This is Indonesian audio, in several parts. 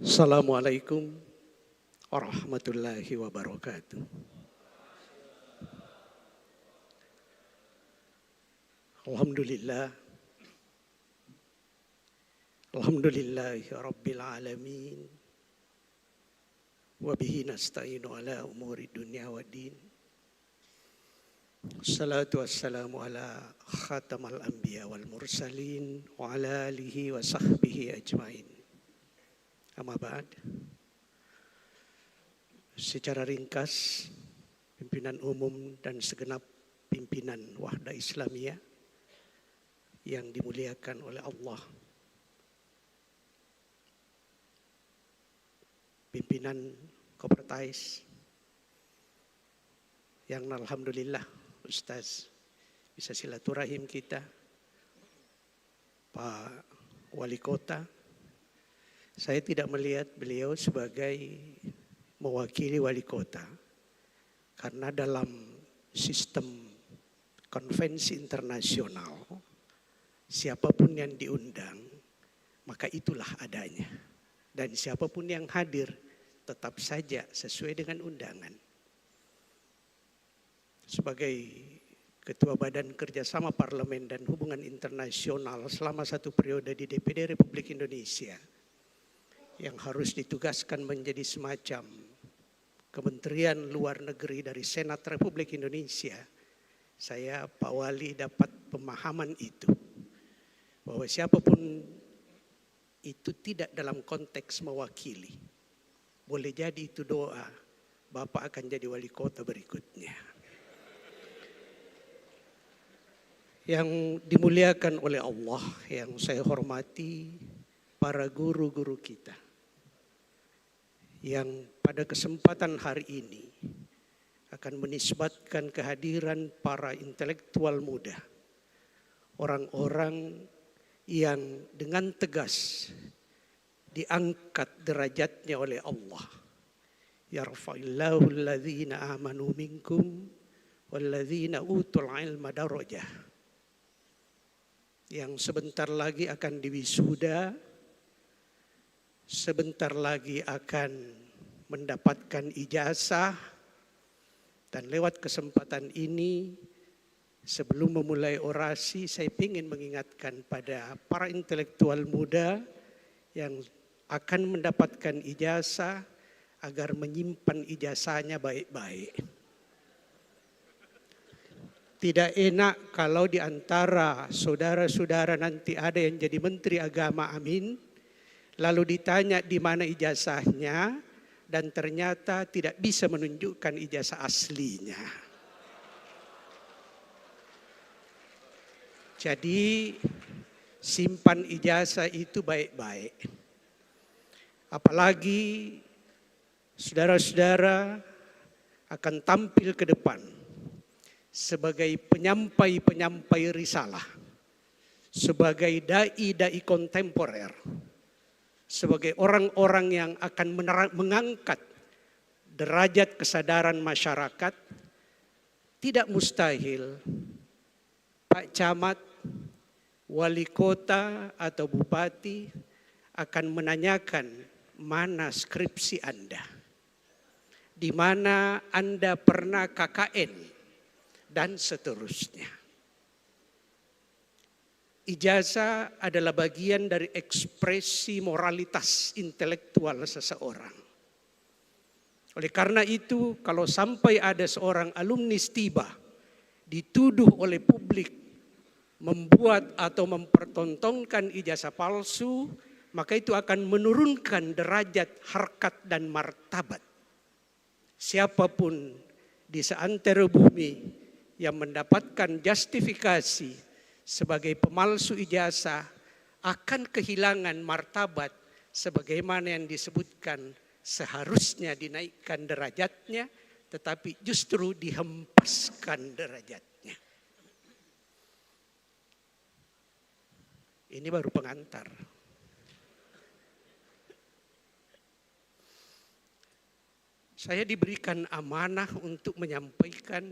Assalamualaikum warahmatullahi wabarakatuh. Alhamdulillah. Alhamdulillahi rabbil alamin. Wa bihi nasta'inu ala umuri dunya wa din. Assalatu wassalamu ala khatamal anbiya wal mursalin wa ala alihi wa sahbihi ajmain. Amma ba'd. Secara ringkas, pimpinan umum dan segenap pimpinan Wahda Islamiyah yang dimuliakan oleh Allah, pimpinan Kopertais yang alhamdulillah Ustaz bisa silaturahim kita, Pak Wali Kota. Saya tidak melihat beliau sebagai mewakili wali kota, karena dalam sistem konvensi internasional, siapapun yang diundang, maka itulah adanya. Dan siapapun yang hadir, tetap saja sesuai dengan undangan. Sebagai Ketua Badan Kerjasama Parlemen dan Hubungan Internasional selama 1 periode di DPD Republik Indonesia, yang harus ditugaskan menjadi semacam Kementerian Luar Negeri dari Senat Republik Indonesia, saya Pak Wali dapat pemahaman itu, bahwa siapapun itu tidak dalam konteks mewakili. Boleh jadi itu doa, Bapak akan jadi wali kota berikutnya. Yang dimuliakan oleh Allah, yang saya hormati para guru-guru kita, yang pada kesempatan hari ini akan menisbatkan kehadiran para intelektual muda, orang-orang yang dengan tegas diangkat derajatnya oleh Allah. Yarfa'illahu alladhina amanu minkum walladhina utul ilma darajah. Yang sebentar lagi akan diwisuda, sebentar lagi akan mendapatkan ijazah, dan lewat kesempatan ini, sebelum memulai orasi, saya ingin mengingatkan pada para intelektual muda yang akan mendapatkan ijazah agar menyimpan ijazahnya baik-baik. Tidak enak kalau di antara saudara-saudara nanti ada yang jadi Menteri Agama, amin, lalu ditanya di mana ijazahnya, dan ternyata tidak bisa menunjukkan ijazah aslinya. Jadi simpan ijazah itu baik-baik. Apalagi saudara-saudara akan tampil ke depan sebagai penyampai-penyampai risalah, sebagai dai-dai kontemporer, sebagai orang-orang yang akan mengangkat derajat kesadaran masyarakat. Tidak mustahil Pak Camat, Wali Kota atau Bupati akan menanyakan mana skripsi Anda, di mana Anda pernah KKN, dan seterusnya. Ijazah adalah bagian dari ekspresi moralitas intelektual seseorang. Oleh karena itu, kalau sampai ada seorang alumnus tiba dituduh oleh publik membuat atau mempertontonkan ijazah palsu, maka itu akan menurunkan derajat harkat dan martabat siapapun di seantero bumi yang mendapatkan justifikasi sebagai pemalsu ijazah akan kehilangan martabat sebagaimana yang disebutkan, seharusnya dinaikkan derajatnya, tetapi justru dihempaskan derajatnya. Ini baru pengantar. Saya diberikan amanah untuk menyampaikan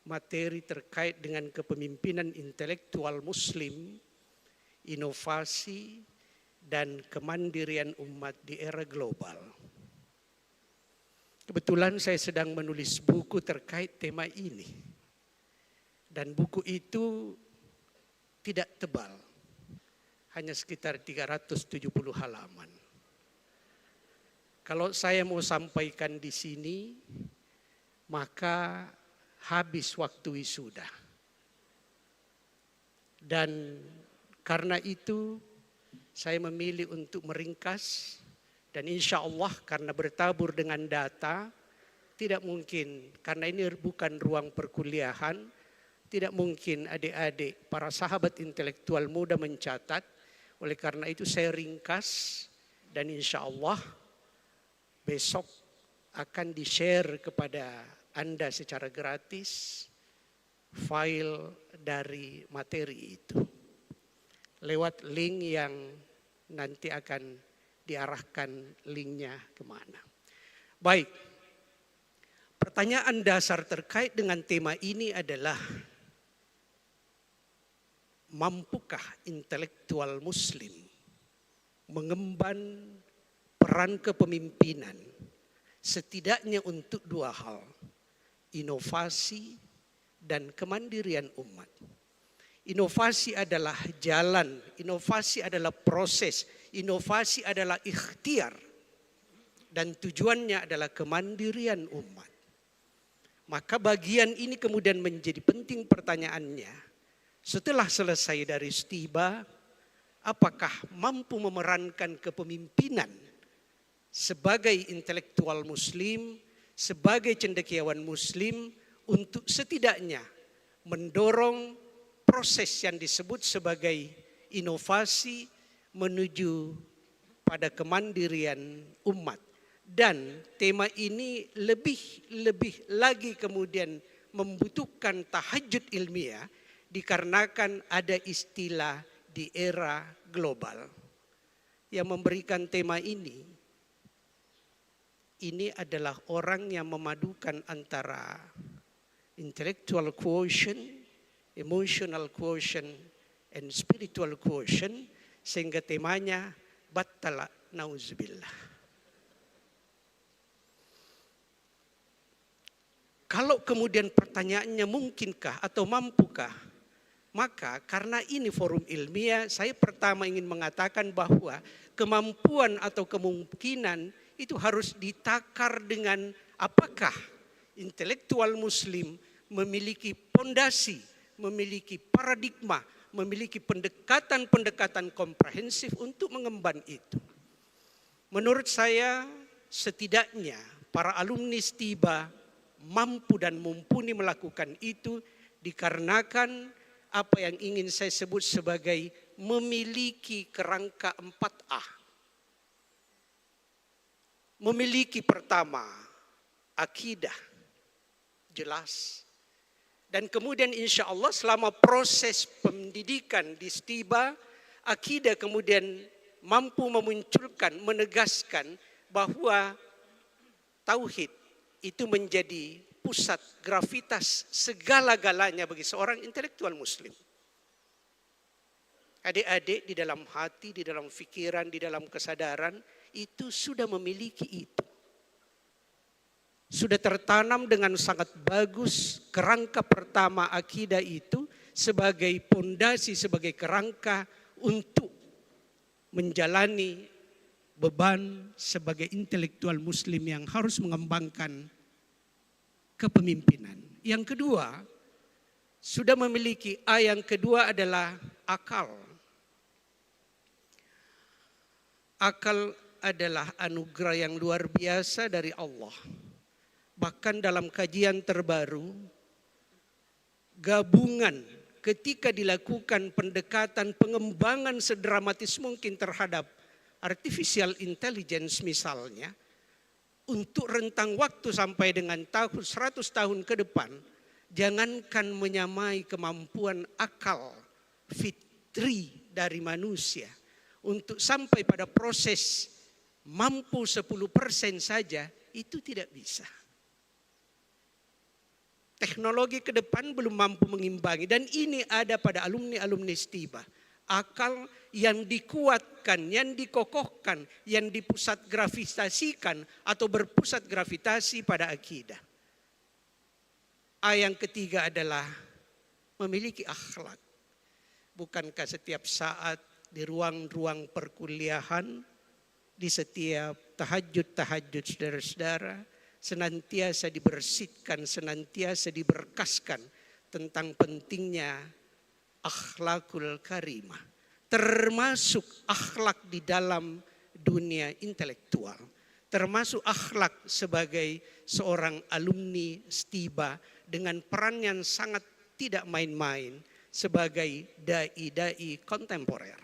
materi terkait dengan kepemimpinan intelektual muslim, inovasi, dan kemandirian umat di era global. Kebetulan saya sedang menulis buku terkait tema ini. Dan buku itu tidak tebal, hanya sekitar 370 halaman. Kalau saya mau sampaikan di sini, maka habis waktu wisuda. Dan karena itu saya memilih untuk meringkas, dan insya Allah karena bertabur dengan data, tidak mungkin, karena ini bukan ruang perkuliahan, tidak mungkin adik-adik, para sahabat intelektual muda mencatat. Oleh karena itu saya ringkas, dan insya Allah besok akan di-share kepada Anda secara gratis file dari materi itu. Lewat link yang nanti akan diarahkan linknya kemana. Baik, pertanyaan dasar terkait dengan tema ini adalah, mampukah intelektual muslim mengemban peran kepemimpinan setidaknya untuk dua hal, inovasi dan kemandirian umat. Inovasi adalah jalan, inovasi adalah proses, inovasi adalah ikhtiar, dan tujuannya adalah kemandirian umat. Maka bagian ini kemudian menjadi penting pertanyaannya. Setelah selesai dari istiba, apakah mampu memerankan kepemimpinan sebagai intelektual muslim, sebagai cendekiawan muslim, untuk setidaknya mendorong proses yang disebut sebagai inovasi menuju pada kemandirian umat. Dan tema ini lebih lagi kemudian membutuhkan tahajud ilmiah dikarenakan ada istilah di era global. Yang memberikan tema ini adalah orang yang memadukan antara intellectual quotient, emotional quotient, and spiritual quotient, sehingga temanya battala nauzubillah. Kalau kemudian pertanyaannya mungkinkah atau mampukah, maka karena ini forum ilmiah, saya pertama ingin mengatakan bahwa kemampuan atau kemungkinan itu harus ditakar dengan apakah intelektual muslim memiliki pondasi, memiliki paradigma, memiliki pendekatan-pendekatan komprehensif untuk mengemban itu. Menurut saya setidaknya para alumni STIBA mampu dan mumpuni melakukan itu dikarenakan apa yang ingin saya sebut sebagai memiliki kerangka 4A. Memiliki pertama akidah, jelas. Dan kemudian insya Allah selama proses pendidikan di STIBA, akidah kemudian mampu memunculkan, menegaskan bahwa tauhid itu menjadi pusat gravitas segala-galanya bagi seorang intelektual muslim. Adik-adik di dalam hati, di dalam pikiran, di dalam kesadaran itu sudah memiliki itu. Sudah tertanam dengan sangat bagus kerangka pertama akidah itu sebagai pondasi, sebagai kerangka untuk menjalani beban sebagai intelektual muslim yang harus mengembangkan kepemimpinan. Yang kedua, sudah memiliki yang kedua adalah akal. Akal adalah anugerah yang luar biasa dari Allah. Bahkan dalam kajian terbaru, gabungan ketika dilakukan pendekatan pengembangan sedramatis mungkin terhadap artificial intelligence misalnya, untuk rentang waktu sampai dengan 100 tahun ke depan, jangankan menyamai kemampuan akal fitri dari manusia, untuk sampai pada proses mampu 10% saja, itu tidak bisa. Teknologi ke depan belum mampu mengimbangi, dan ini ada pada alumni-alumni STIBA. akal yang dikuatkan, yang dikokohkan, yang dipusat gravitasikan atau berpusat gravitasi pada akidah. Yang ketiga adalah memiliki akhlak. Bukankah setiap saat di ruang-ruang perkuliahan, di setiap tahajud-tahajud saudara-saudara, senantiasa dibersihkan, senantiasa diberkaskan tentang pentingnya akhlakul karimah. Termasuk akhlak di dalam dunia intelektual. Termasuk akhlak sebagai seorang alumni STIBA dengan peran yang sangat tidak main-main sebagai dai-dai kontemporer.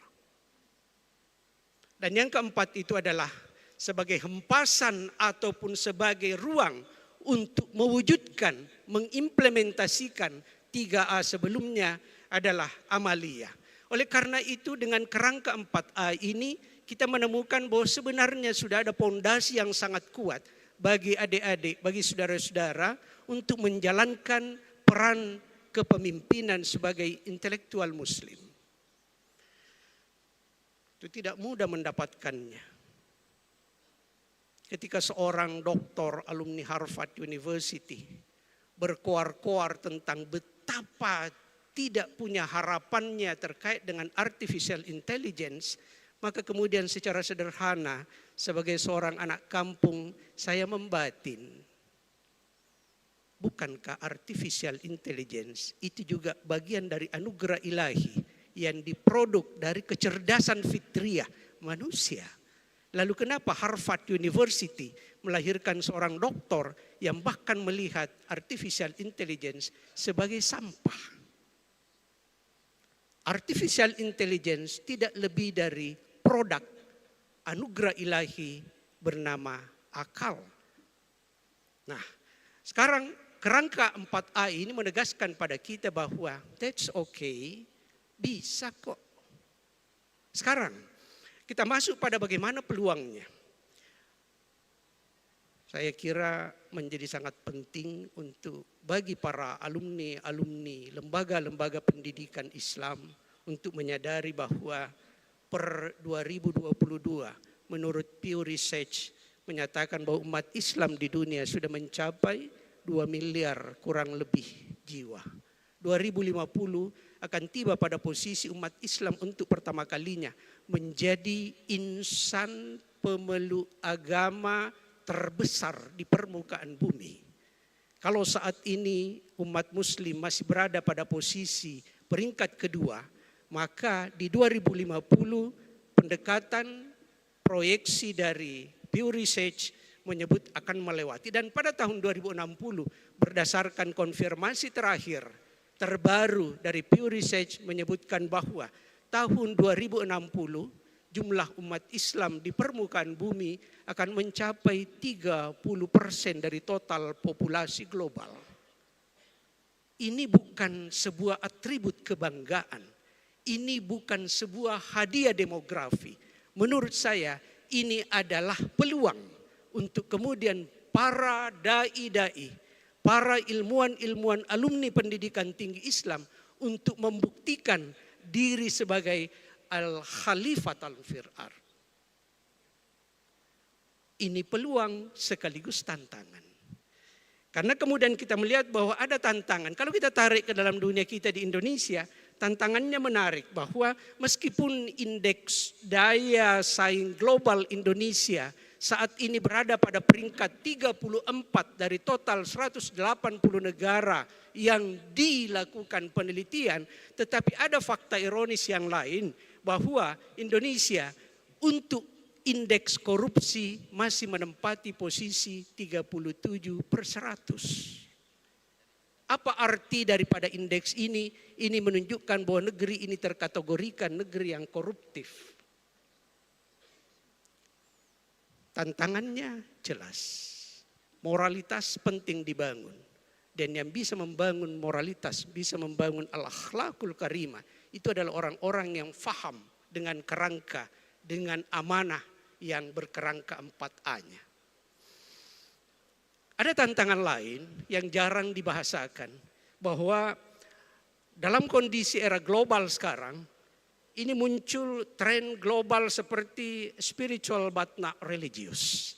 Dan yang keempat itu adalah sebagai hempasan ataupun sebagai ruang untuk mewujudkan, mengimplementasikan 3A sebelumnya adalah amaliyah. Oleh karena itu dengan kerangka 4A ini kita menemukan bahwa sebenarnya sudah ada pondasi yang sangat kuat bagi adik-adik, bagi saudara-saudara untuk menjalankan peran kepemimpinan sebagai intelektual muslim. Itu tidak mudah mendapatkannya. Ketika seorang doktor alumni Harvard University berkoar-koar tentang betapa tidak punya harapannya terkait dengan artificial intelligence, maka kemudian secara sederhana sebagai seorang anak kampung saya membatin. Bukankah artificial intelligence itu juga bagian dari anugerah ilahi yang diproduk dari kecerdasan fitriah manusia? Lalu kenapa Harvard University melahirkan seorang doktor yang bahkan melihat artificial intelligence sebagai sampah? Artificial intelligence tidak lebih dari produk anugerah ilahi bernama akal. Nah, sekarang kerangka 4A ini menegaskan pada kita bahwa that's okay, bisa kok. Sekarang kita masuk pada bagaimana peluangnya. Saya kira menjadi sangat penting untuk bagi para alumni lembaga-lembaga pendidikan Islam untuk menyadari bahwa per 2022 menurut Pew Research menyatakan bahwa umat Islam di dunia sudah mencapai 2 miliar kurang lebih jiwa. 2050 akan tiba pada posisi umat Islam untuk pertama kalinya menjadi insan pemeluk agama terbesar di permukaan bumi. Kalau saat ini umat muslim masih berada pada posisi peringkat kedua, maka di 2050 pendekatan proyeksi dari Pew Research menyebut akan melewati. Dan pada tahun 2060 berdasarkan konfirmasi terakhir terbaru dari Pew Research menyebutkan bahwa tahun 2060 jumlah umat Islam di permukaan bumi akan mencapai 30% dari total populasi global. Ini bukan sebuah atribut kebanggaan. Ini bukan sebuah hadiah demografi. Menurut saya ini adalah peluang untuk kemudian para dai-dai, para ilmuwan-ilmuwan alumni pendidikan tinggi Islam untuk membuktikan diri sebagai Al-Khalifat al-Fir'ar. Ini peluang sekaligus tantangan. Karena kemudian kita melihat bahwa ada tantangan. Kalau kita tarik ke dalam dunia kita di Indonesia, tantangannya menarik bahwa meskipun indeks daya saing global Indonesia saat ini berada pada peringkat 34 dari total 180 negara yang dilakukan penelitian, tetapi ada fakta ironis yang lain bahwa Indonesia untuk indeks korupsi masih menempati posisi 37/100. Apa arti daripada indeks ini? Ini menunjukkan bahwa negeri ini terkategorikan negeri yang koruptif. Tantangannya jelas. Moralitas penting dibangun. Dan yang bisa membangun moralitas, bisa membangun al-akhlakul karimah, itu adalah orang-orang yang faham dengan kerangka, dengan amanah yang berkerangka 4A-nya. Ada tantangan lain yang jarang dibahasakan, bahwa dalam kondisi era global sekarang, ini muncul tren global seperti spiritual but not religious.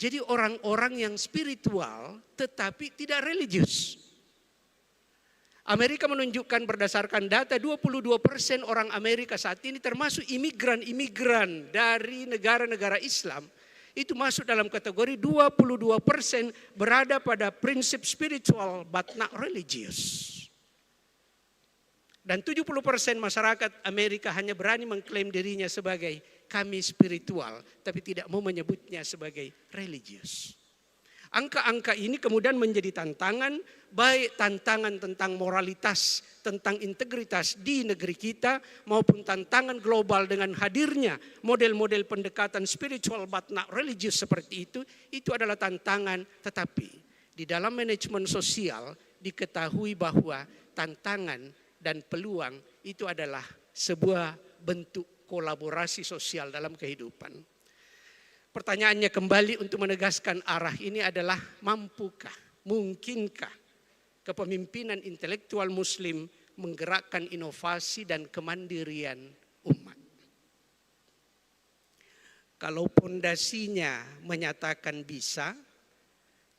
Jadi orang-orang yang spiritual tetapi tidak religius. Amerika menunjukkan berdasarkan data 22% orang Amerika saat ini termasuk imigran-imigran dari negara-negara Islam. Itu masuk dalam kategori 22% berada pada prinsip spiritual but not religious. Dan 70% masyarakat Amerika hanya berani mengklaim dirinya sebagai kami spiritual, tapi tidak mau menyebutnya sebagai religius. Angka-angka ini kemudian menjadi tantangan, baik tantangan tentang moralitas, tentang integritas di negeri kita, maupun tantangan global dengan hadirnya model-model pendekatan spiritual but not religious seperti itu adalah tantangan. Tetapi di dalam manajemen sosial diketahui bahwa tantangan dan peluang itu adalah sebuah bentuk kolaborasi sosial dalam kehidupan. Pertanyaannya kembali untuk menegaskan arah ini adalah mampukah, mungkinkah kepemimpinan intelektual muslim menggerakkan inovasi dan kemandirian umat? Kalau pondasinya menyatakan bisa,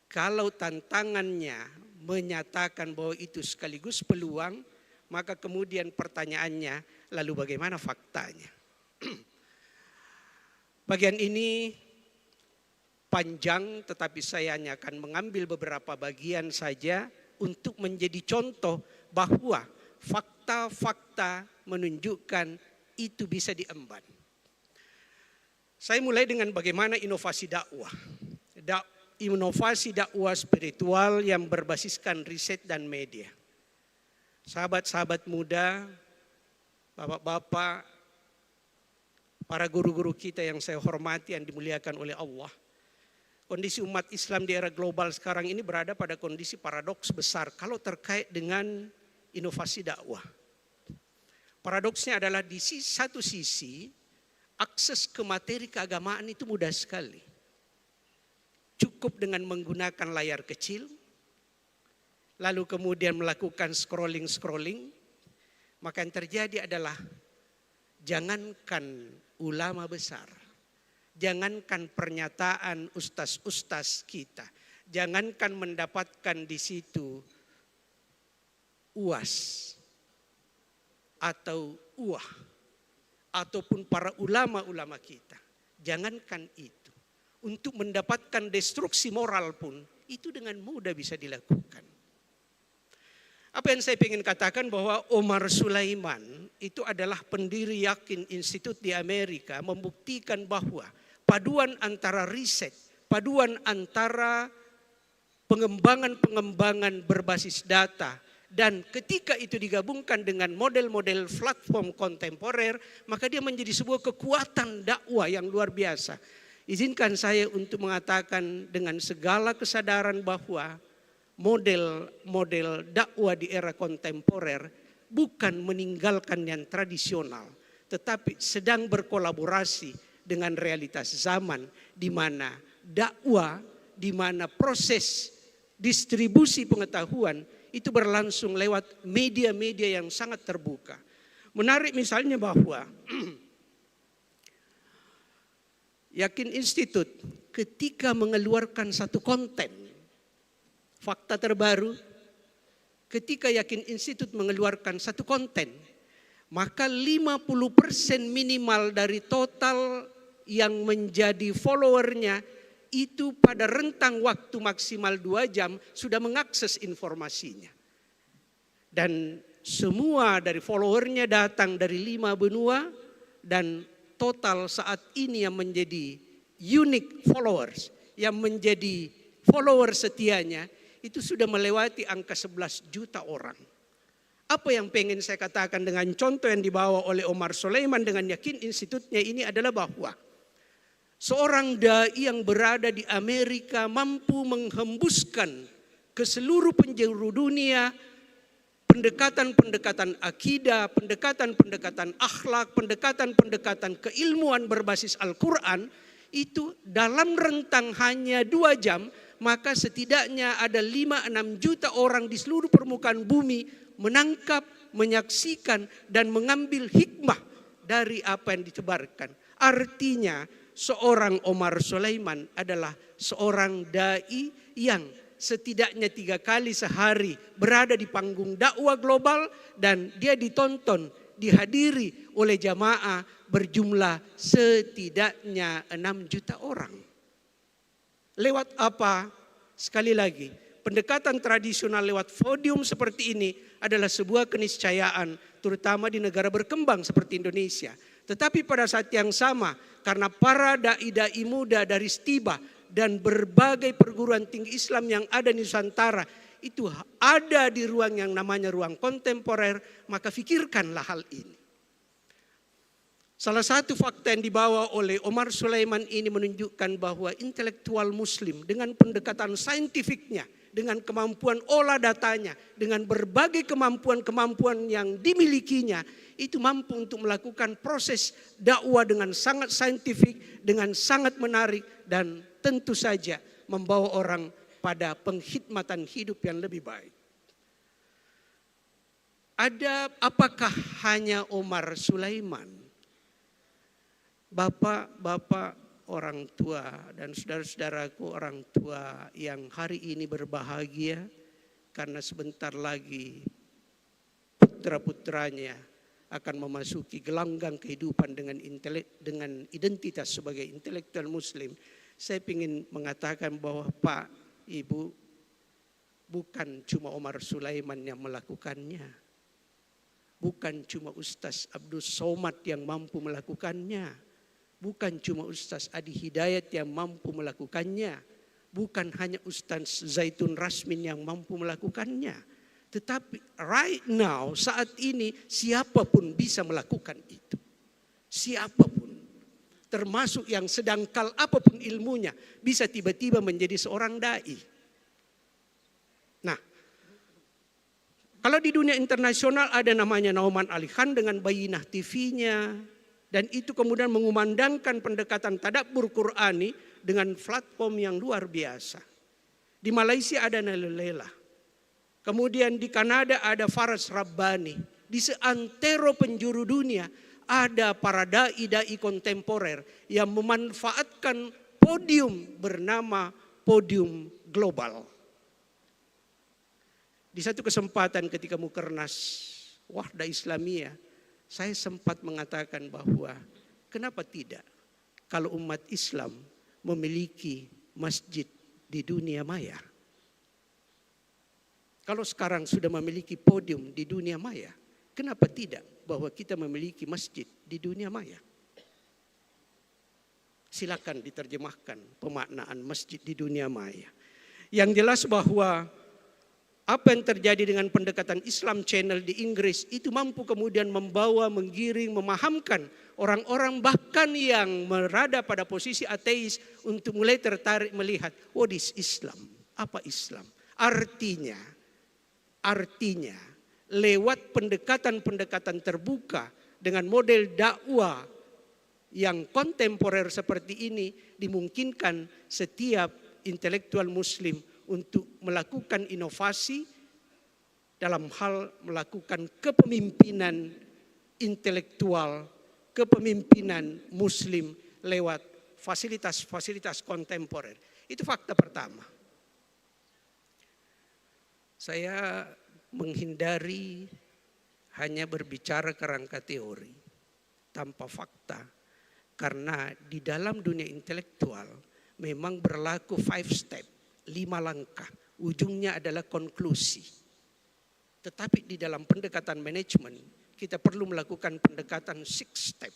kalau tantangannya menyatakan bahwa itu sekaligus peluang, maka kemudian pertanyaannya, lalu bagaimana faktanya? Bagian ini panjang, tetapi saya hanya akan mengambil beberapa bagian saja untuk menjadi contoh bahwa fakta-fakta menunjukkan itu bisa diemban. Saya mulai dengan bagaimana inovasi dakwah. Inovasi dakwah spiritual yang berbasiskan riset dan media. Sahabat-sahabat muda, bapak-bapak, para guru-guru kita yang saya hormati, yang dimuliakan oleh Allah. Kondisi umat Islam di era global sekarang ini berada pada kondisi paradoks besar kalau terkait dengan inovasi dakwah. Paradoksnya adalah di satu sisi, akses ke materi keagamaan itu mudah sekali. Cukup dengan menggunakan layar kecil, lalu kemudian melakukan scrolling, maka yang terjadi adalah jangankan ulama besar, jangankan pernyataan ustaz-ustaz kita, jangankan mendapatkan di situ UAS atau UAH ataupun para ulama-ulama kita, jangankan itu, untuk mendapatkan destruksi moral pun itu dengan mudah bisa dilakukan. Apa yang saya ingin katakan bahwa Omar Sulaiman itu adalah pendiri Yakin Institute di Amerika, membuktikan bahwa paduan antara riset, paduan antara pengembangan berbasis data, dan ketika itu digabungkan dengan model-model platform kontemporer, maka dia menjadi sebuah kekuatan dakwah yang luar biasa. Izinkan saya untuk mengatakan dengan segala kesadaran bahwa model dakwah di era kontemporer bukan meninggalkan yang tradisional, tetapi sedang berkolaborasi dengan realitas zaman di mana dakwah, di mana proses distribusi pengetahuan itu berlangsung lewat media-media yang sangat terbuka. Menarik misalnya bahwa Yakin Institute ketika mengeluarkan satu konten, fakta terbaru, ketika Yakin Institute mengeluarkan satu konten, maka 50% minimal dari total yang menjadi followernya itu pada rentang waktu maksimal 2 jam sudah mengakses informasinya. Dan semua dari followernya datang dari 5 benua, dan total saat ini yang menjadi unique followers, yang menjadi follower setianya, itu sudah melewati angka 11 juta orang. Apa yang pengen saya katakan dengan contoh yang dibawa oleh Omar Sulaiman dengan Yakin Institute-nya ini adalah bahwa seorang dai yang berada di Amerika mampu menghembuskan ke seluruh penjuru dunia pendekatan-pendekatan akidah, pendekatan-pendekatan akhlak, pendekatan-pendekatan keilmuan berbasis Al-Quran, itu dalam rentang hanya 2 jam, maka setidaknya ada 5-6 juta orang di seluruh permukaan bumi menangkap, menyaksikan, dan mengambil hikmah dari apa yang ditebarkan. Artinya seorang Omar Sulaiman adalah seorang dai yang setidaknya 3 kali sehari berada di panggung dakwah global dan dia ditonton, dihadiri oleh jamaah berjumlah setidaknya 6 juta orang. Lewat apa? Sekali lagi, pendekatan tradisional lewat podium seperti ini adalah sebuah keniscayaan, terutama di negara berkembang seperti Indonesia. Tetapi pada saat yang sama, karena para dai-dai muda dari Stiba dan berbagai perguruan tinggi Islam yang ada di Nusantara itu ada di ruang yang namanya ruang kontemporer, maka fikirkanlah hal ini. Salah satu fakta yang dibawa oleh Omar Sulaiman ini menunjukkan bahwa intelektual muslim dengan pendekatan saintifiknya, dengan kemampuan olah datanya, dengan berbagai kemampuan-kemampuan yang dimilikinya, itu mampu untuk melakukan proses dakwah dengan sangat saintifik, dengan sangat menarik, dan tentu saja membawa orang pada penghikmatan hidup yang lebih baik. Apakah hanya Omar Sulaiman? Bapak-bapak, orang tua dan saudara-saudaraku orang tua yang hari ini berbahagia karena sebentar lagi putra-putranya akan memasuki gelanggang kehidupan dengan identitas sebagai intelektual muslim. Saya ingin mengatakan bahwa Pak, Ibu, bukan cuma Omar Sulaiman yang melakukannya. Bukan cuma Ustaz Abdul Somad yang mampu melakukannya. Bukan cuma Ustaz Adi Hidayat yang mampu melakukannya. Bukan hanya Ustaz Zaitun Rasmin yang mampu melakukannya. Tetapi right now, saat ini, siapapun bisa melakukan itu. Siapapun. Termasuk yang sedangkal apapun ilmunya, bisa tiba-tiba menjadi seorang dai. Nah, kalau di dunia internasional ada namanya Nauman Ali Khan dengan Bayinah TV-nya. Dan itu kemudian mengumandangkan pendekatan tadabbur Qur'ani dengan platform yang luar biasa. Di Malaysia ada Nalelela. Kemudian di Kanada ada Faraz Rabbani. Di seantero penjuru dunia ada para dai-dai kontemporer yang memanfaatkan podium bernama podium global. Di satu kesempatan ketika Mukernas Wahda Islamiyah, saya sempat mengatakan bahwa kenapa tidak kalau umat Islam memiliki masjid di dunia maya. Kalau sekarang sudah memiliki podium di dunia maya, kenapa tidak bahwa kita memiliki masjid di dunia maya? Silakan diterjemahkan pemaknaan masjid di dunia maya. Yang jelas bahwa apa yang terjadi dengan pendekatan Islam Channel di Inggris itu mampu kemudian membawa, menggiring, memahamkan orang-orang bahkan yang berada pada posisi ateis untuk mulai tertarik melihat, what is Islam? Apa Islam? Artinya lewat pendekatan-pendekatan terbuka dengan model dakwah yang kontemporer seperti ini dimungkinkan setiap intelektual muslim untuk melakukan inovasi dalam hal melakukan kepemimpinan intelektual, kepemimpinan muslim lewat fasilitas-fasilitas kontemporer. Itu fakta pertama. Saya menghindari hanya berbicara kerangka teori tanpa fakta, karena di dalam dunia intelektual memang berlaku 5 step. 5 langkah, ujungnya adalah konklusi. Tetapi di dalam pendekatan manajemen, kita perlu melakukan pendekatan 6 step.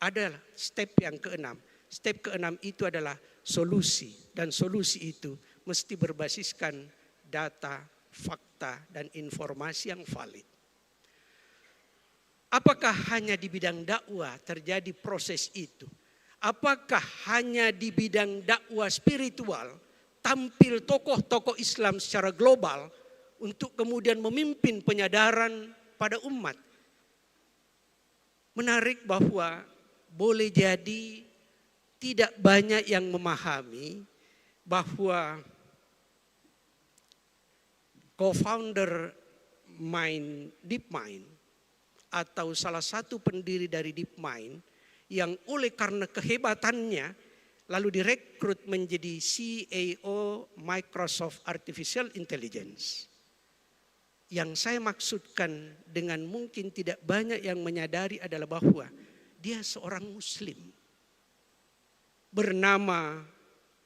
Ada step yang ke-6. Step ke-6 itu adalah solusi. Dan solusi itu mesti berbasiskan data, fakta, dan informasi yang valid. Apakah hanya di bidang dakwah terjadi proses itu? Apakah hanya di bidang dakwah spiritual tampil tokoh-tokoh Islam secara global untuk kemudian memimpin penyadaran pada umat? Menarik bahwa boleh jadi tidak banyak yang memahami bahwa co-founder DeepMind atau salah satu pendiri dari DeepMind yang oleh karena kehebatannya lalu direkrut menjadi CEO Microsoft Artificial Intelligence. Yang saya maksudkan dengan mungkin tidak banyak yang menyadari adalah bahwa dia seorang Muslim bernama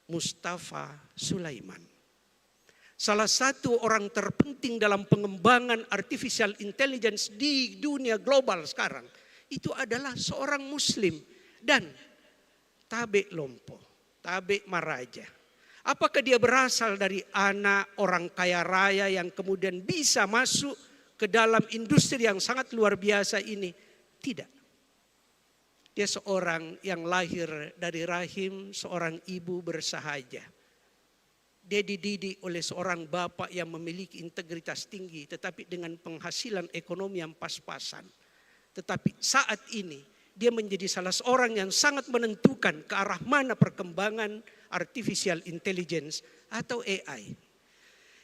Mustafa Sulaiman. Salah satu orang terpenting dalam pengembangan artificial intelligence di dunia global sekarang itu adalah seorang Muslim dan tabe lompo, tabe maraja. Apakah dia berasal dari anak orang kaya raya yang kemudian bisa masuk ke dalam industri yang sangat luar biasa ini? Tidak. Dia seorang yang lahir dari rahim seorang ibu bersahaja. Dia dididik oleh seorang bapak yang memiliki integritas tinggi tetapi dengan penghasilan ekonomi yang pas-pasan. Tetapi saat ini dia menjadi salah seorang yang sangat menentukan ke arah mana perkembangan artificial intelligence atau AI.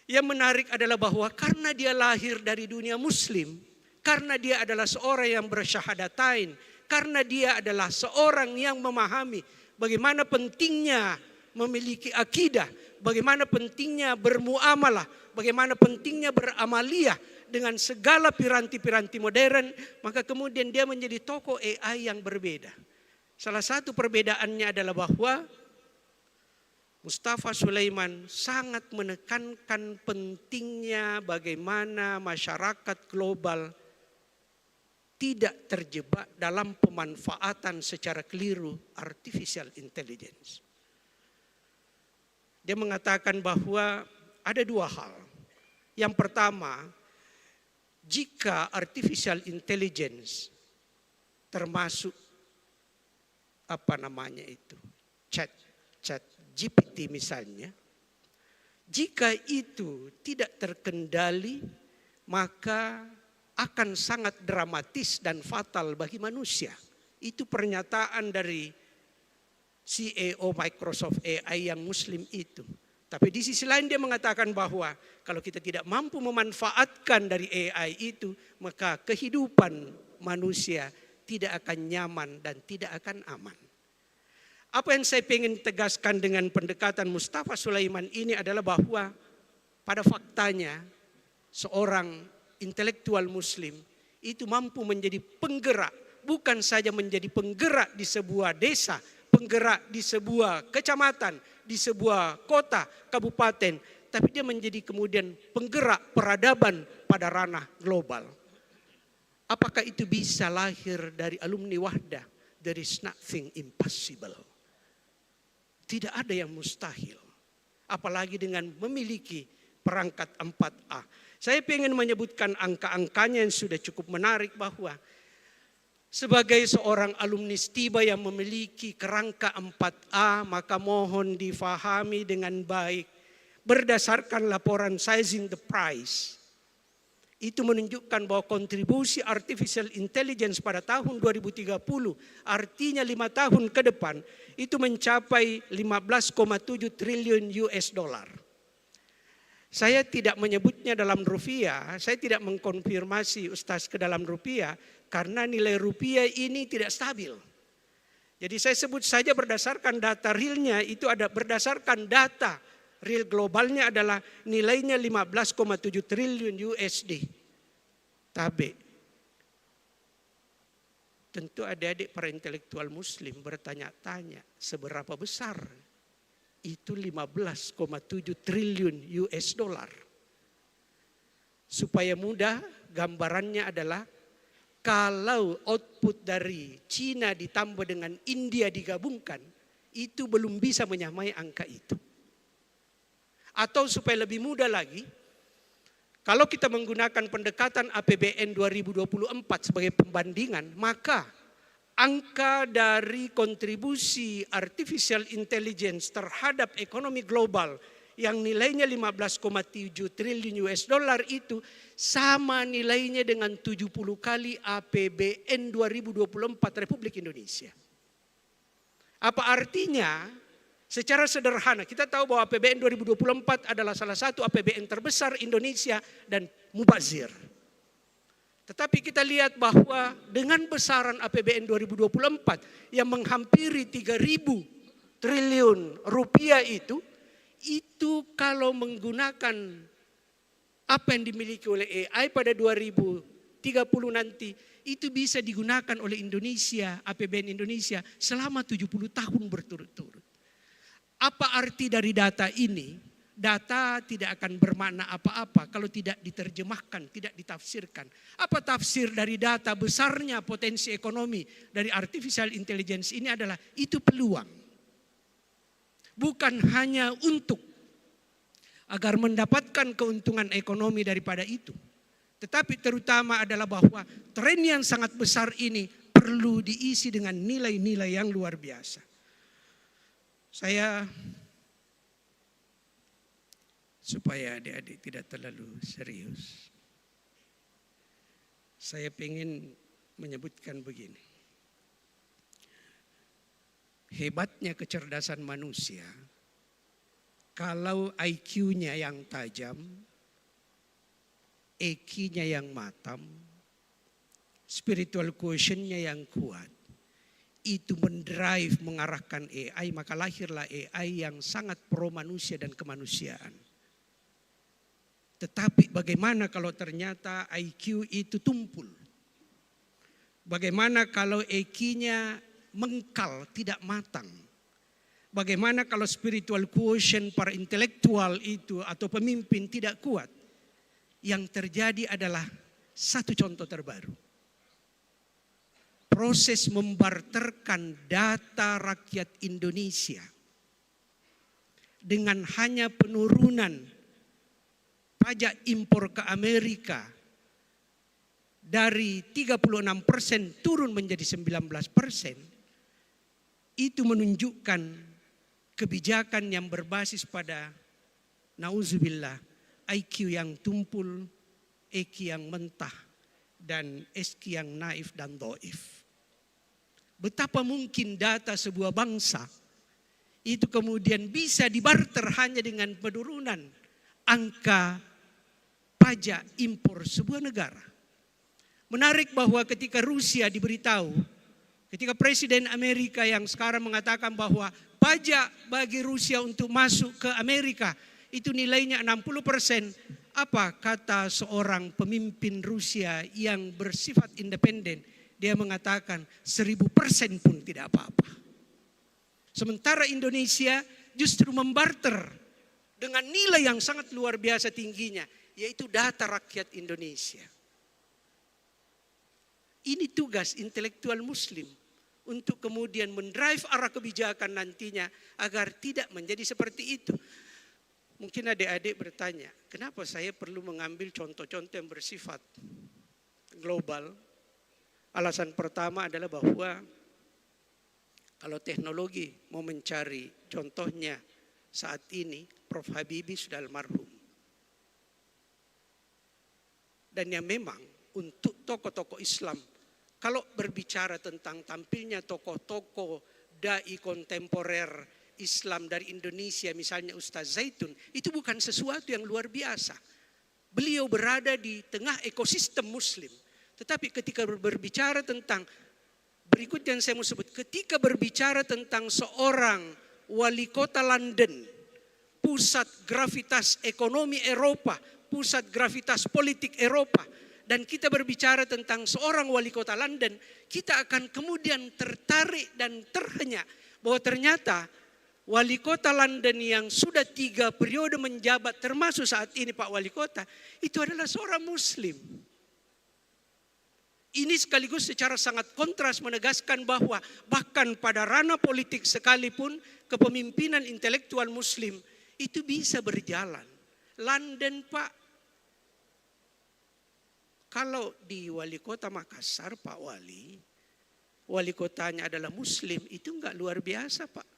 Yang menarik adalah bahwa karena dia lahir dari dunia Muslim, karena dia adalah seorang yang bersyahadatain, karena dia adalah seorang yang memahami bagaimana pentingnya memiliki akidah, bagaimana pentingnya bermuamalah, bagaimana pentingnya beramaliyah dengan segala piranti-piranti modern, maka kemudian dia menjadi tokoh AI yang berbeda. Salah satu perbedaannya adalah bahwa Mustafa Sulaiman sangat menekankan pentingnya bagaimana masyarakat global tidak terjebak dalam pemanfaatan secara keliru artificial intelligence. Dia mengatakan bahwa ada dua hal. Yang pertama, jika artificial intelligence termasuk chat GPT misalnya, jika itu tidak terkendali maka akan sangat dramatis dan fatal bagi manusia. Itu pernyataan dari CEO Microsoft AI yang Muslim itu. Tapi di sisi lain dia mengatakan bahwa kalau kita tidak mampu memanfaatkan dari AI itu, maka kehidupan manusia tidak akan nyaman dan tidak akan aman. Apa yang saya ingin tegaskan dengan pendekatan Mustafa Sulaiman ini adalah bahwa pada faktanya seorang intelektual Muslim itu mampu menjadi penggerak, bukan saja menjadi penggerak di sebuah desa, penggerak di sebuah kecamatan, di sebuah kota, kabupaten, tapi dia menjadi kemudian penggerak peradaban pada ranah global. Apakah itu bisa lahir dari alumni Wahdah? There is nothing impossible. Tidak ada yang mustahil. Apalagi dengan memiliki perangkat 4A. Saya ingin menyebutkan angka-angkanya yang sudah cukup menarik bahwa sebagai seorang alumni STIBA yang memiliki kerangka 4A, maka mohon difahami dengan baik. Berdasarkan laporan Sizing the Price, itu menunjukkan bahwa kontribusi artificial intelligence pada tahun 2030, artinya 5 tahun ke depan, itu mencapai 15,7 triliun US dollar. Saya tidak menyebutnya dalam rupiah, saya tidak mengkonfirmasi Ustaz ke dalam rupiah, karena nilai rupiah ini tidak stabil. Jadi saya sebut saja berdasarkan data realnya, itu ada berdasarkan data real globalnya adalah nilainya 15,7 triliun USD. Tapi tentu adik-adik para intelektual Muslim bertanya-tanya seberapa besar itu 15,7 triliun US dollar. Supaya mudah gambarannya adalah kalau output dari Cina ditambah dengan India digabungkan, itu belum bisa menyamai angka itu. Atau supaya lebih mudah lagi, kalau kita menggunakan pendekatan APBN 2024 sebagai pembandingan, maka angka dari kontribusi artificial intelligence terhadap ekonomi global yang nilainya 15,7 triliun US dollar itu sama nilainya dengan 70 kali APBN 2024 Republik Indonesia. Apa artinya? Secara sederhana kita tahu bahwa APBN 2024 adalah salah satu APBN terbesar Indonesia dan mubazir. Tetapi kita lihat bahwa dengan besaran APBN 2024 yang menghampiri 3.000 triliun rupiah itu kalau menggunakan apa yang dimiliki oleh AI pada 2030 nanti, itu bisa digunakan oleh Indonesia, APBN Indonesia selama 70 tahun berturut-turut. Apa arti dari data ini? Data tidak akan bermakna apa-apa kalau tidak diterjemahkan, tidak ditafsirkan. Apa tafsir dari data besarnya potensi ekonomi dari artificial intelligence ini adalah itu peluang. Bukan hanya untuk agar mendapatkan keuntungan ekonomi daripada itu. Tetapi terutama adalah bahwa tren yang sangat besar ini perlu diisi dengan nilai-nilai yang luar biasa. Supaya adik-adik tidak terlalu serius, saya ingin menyebutkan begini. Hebatnya kecerdasan manusia, kalau IQ-nya yang tajam, EQ-nya yang matang, spiritual quotient-nya yang kuat, itu mendrive, mengarahkan AI, maka lahirlah AI yang sangat pro manusia dan kemanusiaan. Tetapi bagaimana kalau ternyata IQ itu tumpul? Bagaimana kalau EQ-nya mengkal, tidak matang? Bagaimana kalau spiritual quotient para intelektual itu atau pemimpin tidak kuat? Yang terjadi adalah satu contoh terbaru. Proses membarterkan data rakyat Indonesia dengan hanya penurunan pajak impor ke Amerika dari 36% turun menjadi 19%, itu menunjukkan kebijakan yang berbasis pada nauzubillah IQ yang tumpul, EQ yang mentah, dan SQ yang naif dan doif. Betapa mungkin data sebuah bangsa itu kemudian bisa dibarter hanya dengan penurunan angka pajak impor sebuah negara. Menarik bahwa ketika Rusia diberitahu, ketika Presiden Amerika yang sekarang mengatakan bahwa pajak bagi Rusia untuk masuk ke Amerika itu nilainya 60%, apa kata seorang pemimpin Rusia yang bersifat independen? Dia mengatakan 1000% pun tidak apa-apa. Sementara Indonesia justru membarter dengan nilai yang sangat luar biasa tingginya, yaitu data rakyat Indonesia. Ini tugas intelektual muslim untuk kemudian mendrive arah kebijakan nantinya agar tidak menjadi seperti itu. Mungkin adik-adik bertanya, kenapa saya perlu mengambil contoh-contoh yang bersifat global? Alasan pertama adalah bahwa kalau teknologi mau mencari contohnya saat ini, Prof. Habibie sudah almarhum. Dan yang memang untuk tokoh-tokoh Islam, kalau berbicara tentang tampilnya tokoh-tokoh dai kontemporer Islam dari Indonesia, misalnya Ustaz Zaitun, itu bukan sesuatu yang luar biasa. Beliau berada di tengah ekosistem muslim. Tetapi ketika berbicara tentang, berikut yang saya mau sebut, ketika berbicara tentang seorang wali kota London, pusat gravitas ekonomi Eropa, pusat gravitas politik Eropa, dan kita berbicara tentang seorang wali kota London, kita akan kemudian tertarik dan terhenyak bahwa ternyata wali kota London yang sudah 3 periode menjabat, termasuk saat ini Pak Wali Kota, itu adalah seorang muslim. Ini sekaligus secara sangat kontras menegaskan bahwa bahkan pada ranah politik sekalipun kepemimpinan intelektual muslim itu bisa berjalan. London Pak, kalau di wali kota Makassar Pak wali kotanya adalah muslim, itu enggak luar biasa Pak.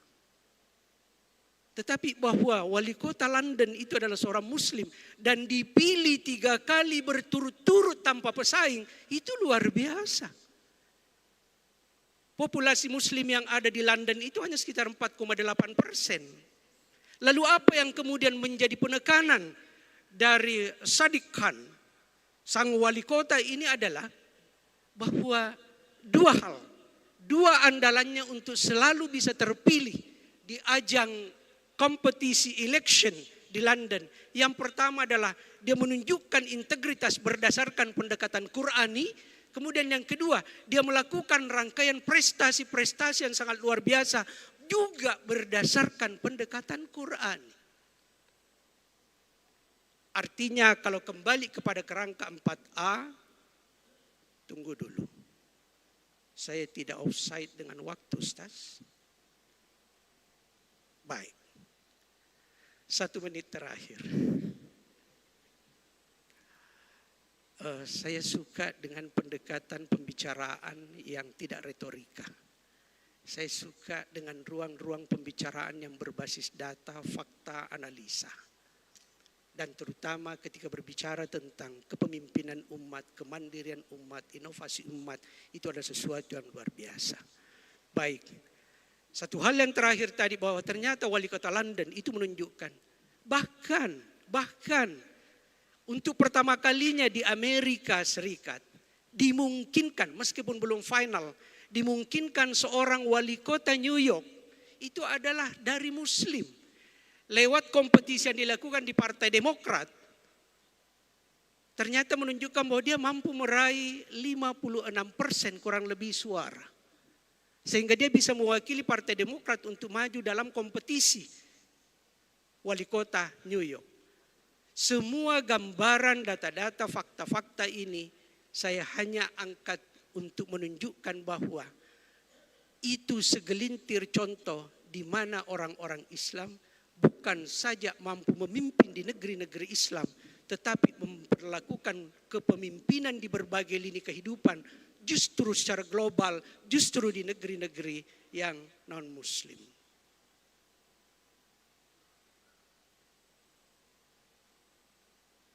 Tetapi bahwa wali kota London itu adalah seorang muslim dan dipilih 3 kali berturut-turut tanpa pesaing, itu luar biasa. Populasi muslim yang ada di London itu hanya sekitar 4,8%. Lalu apa yang kemudian menjadi penekanan dari Sadiq Khan, sang wali kota ini adalah bahwa dua hal, dua andalannya untuk selalu bisa terpilih di ajang kompetisi election di London. Yang pertama adalah dia menunjukkan integritas berdasarkan pendekatan Qurani. Kemudian yang kedua, dia melakukan rangkaian prestasi-prestasi yang sangat luar biasa juga berdasarkan pendekatan Quran. Artinya kalau kembali kepada kerangka 4A, tunggu dulu. Saya tidak offside dengan waktu, Ustaz. Baik. 1 menit terakhir. Saya suka dengan pendekatan pembicaraan yang tidak retorika. Saya suka dengan ruang-ruang pembicaraan yang berbasis data, fakta, analisa. Dan terutama ketika berbicara tentang kepemimpinan umat, kemandirian umat, inovasi umat, itu adalah sesuatu yang luar biasa. Baik, satu hal yang terakhir tadi bahwa ternyata wali kota London itu menunjukkan bahkan untuk pertama kalinya di Amerika Serikat dimungkinkan, meskipun belum final, dimungkinkan seorang wali kota New York itu adalah dari Muslim. Lewat kompetisi yang dilakukan di Partai Demokrat, ternyata menunjukkan bahwa dia mampu meraih 56% kurang lebih suara. Sehingga dia bisa mewakili Partai Demokrat untuk maju dalam kompetisi wali kota New York. Semua gambaran, data-data, fakta-fakta ini saya hanya angkat untuk menunjukkan bahwa itu segelintir contoh di mana orang-orang Islam bukan saja mampu memimpin di negeri-negeri Islam, tetapi memperlakukan kepemimpinan di berbagai lini kehidupan justru secara global, justru di negeri-negeri yang non-Muslim.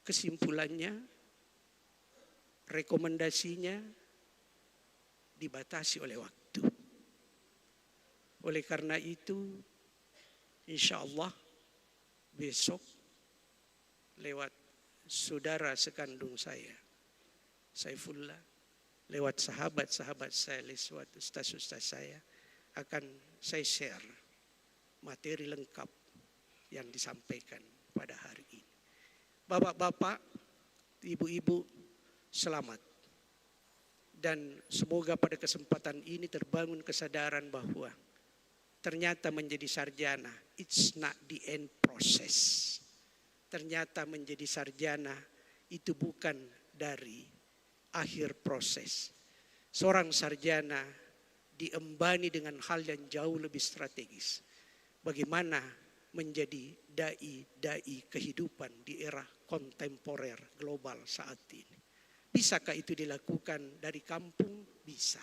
Kesimpulannya, rekomendasinya dibatasi oleh waktu. Oleh karena itu, insya Allah besok lewat saudara sekandung saya, Saifullah, lewat sahabat-sahabat saya, lewat ustaz-ustaz saya, akan saya share materi lengkap yang disampaikan pada hari ini. Bapak-bapak, ibu-ibu, selamat. Dan semoga pada kesempatan ini terbangun kesadaran bahwa ternyata menjadi sarjana, it's not the end process. Ternyata menjadi sarjana itu bukan dari akhir proses. Seorang sarjana diembani dengan hal yang jauh lebih strategis. Bagaimana menjadi dai-dai kehidupan di era kontemporer global saat ini. Bisakah itu dilakukan dari kampung? Bisa.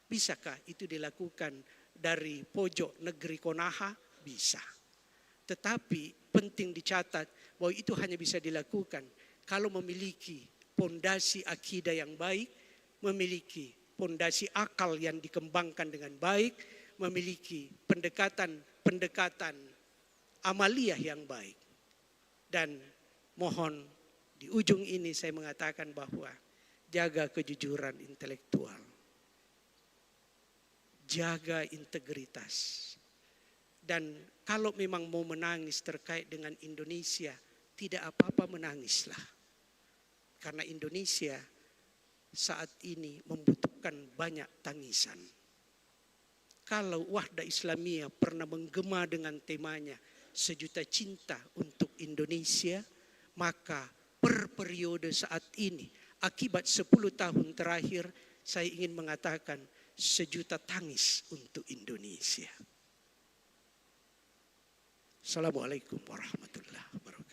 Bisakah itu dilakukan dari pojok negeri Konaha? Bisa. Tetapi penting dicatat bahwa itu hanya bisa dilakukan kalau memiliki pondasi akidah yang baik, memiliki pondasi akal yang dikembangkan dengan baik, memiliki pendekatan amaliyah yang baik. Dan mohon di ujung ini saya mengatakan bahwa jaga kejujuran intelektual, jaga integritas. Dan kalau memang mau menangis terkait dengan Indonesia, tidak apa-apa menangislah. Karena Indonesia saat ini membutuhkan banyak tangisan. Kalau Wahda Islamiyah pernah menggema dengan temanya Sejuta Cinta untuk Indonesia, maka per periode saat ini, akibat 10 tahun terakhir, saya ingin mengatakan sejuta tangis untuk Indonesia. Assalamualaikum warahmatullahi wabarakatuh.